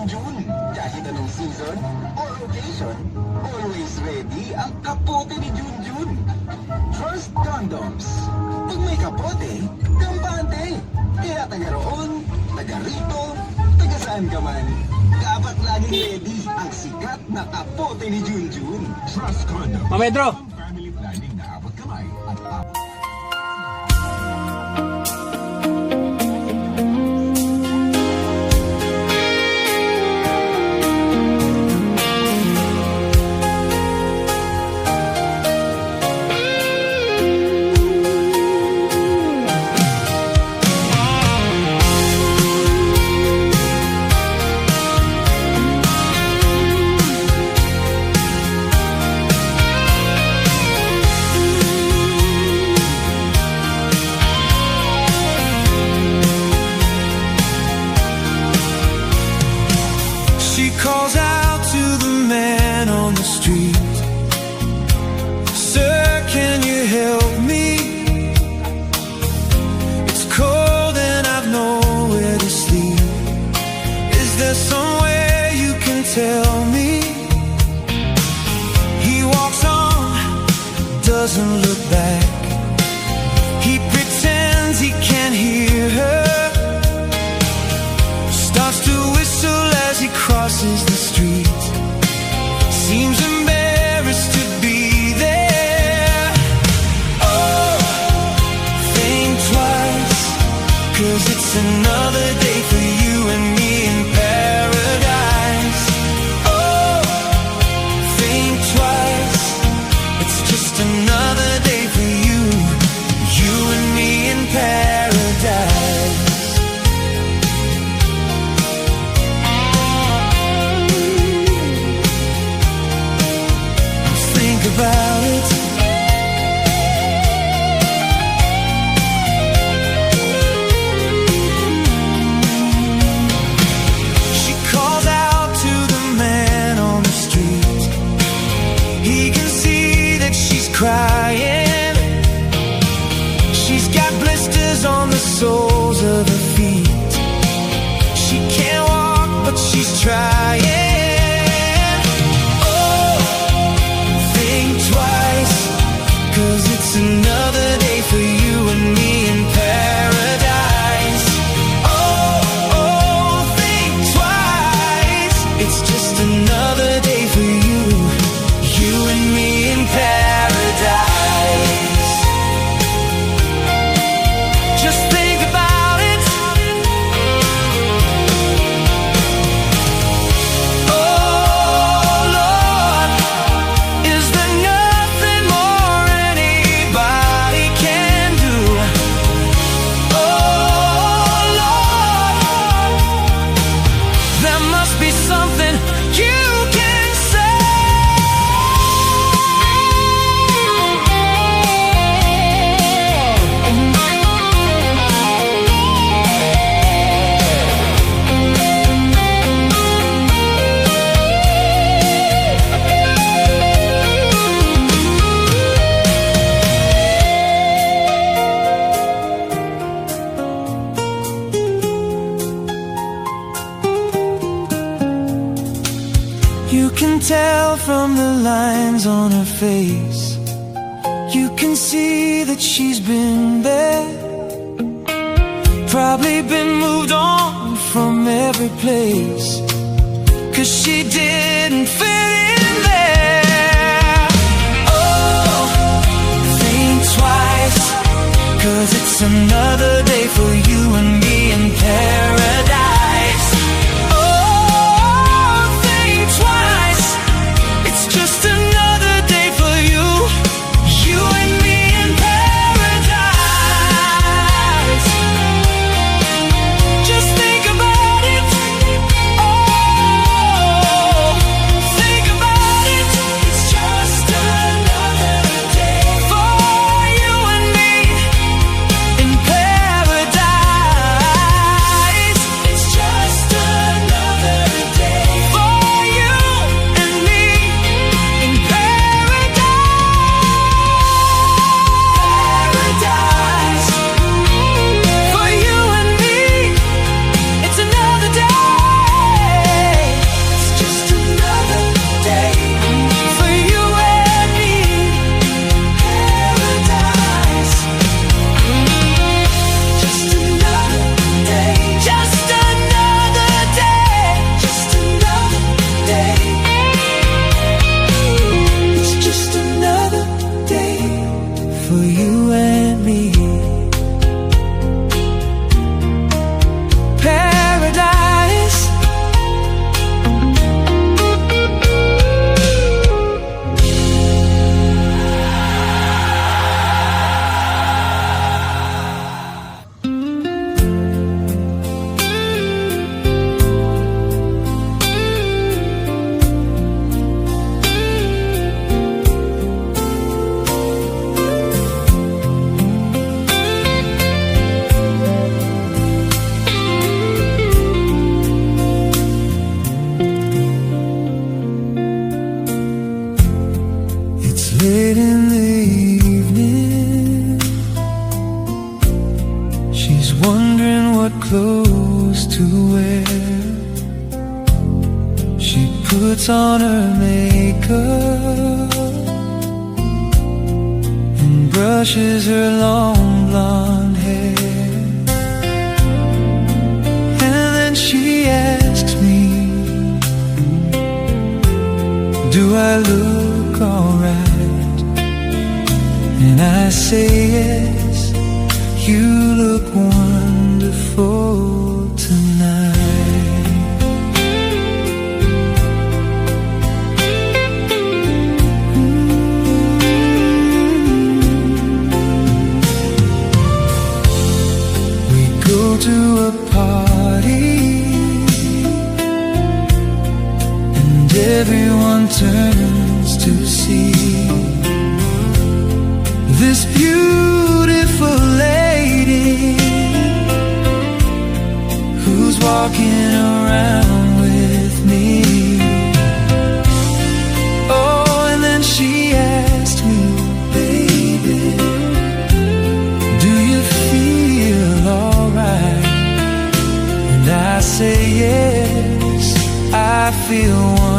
Junjun. Kahit anong season or occasion, always ready ang kapote ni Junjun. Trust Condoms. Pag may kapote, kampante. Kaya taga roon, taga rito, taga saan ka man, dapat laging ready ang sikat na kapote ni Junjun. Trust Condoms. Mamedro! Family planning na abot kamay at She calls out to the man on the street. Sir, can you help me? It's cold and I've nowhere to sleep. Is there somewhere you can tell me? He walks on, doesn't look back. He pretends he can't hear her. Starts to whistle as he crosses the street. Seems embarrassed to be there. Oh, think twice, 'cause it's another day for you and me in paradise. Oh, think twice, it's just another day for you, you and me in paradise. About it. She calls out to the man on the street. He can see that she's crying. She's got blisters on the soles of her feet. She can't walk, but she's trying. Twice, 'cause it's another day for you and me in paradise. Oh, oh, think twice, it's just another day for you, you and me in paradise. Just think about it. You can tell from the lines on her face. You can see that she's been there. Probably been moved on from every place, 'cause she didn't fit in there. Oh, think twice, 'cause it's another day for you and me in paradise. Oh, think twice, it's just another day for you, you and me in paradise. Just think about it. Oh, think about it. It's just another day for you and me in paradise. She's wondering what clothes to wear. She puts on her makeup and brushes her long blonde hair. And then she asks me, do I look alright? And I say yes, you look wonderful tonight. We go to a party and everyone turns to see this beautiful lady who's walking around with me. Oh, and then she asked me, baby, do you feel alright? And I say yes, I feel one.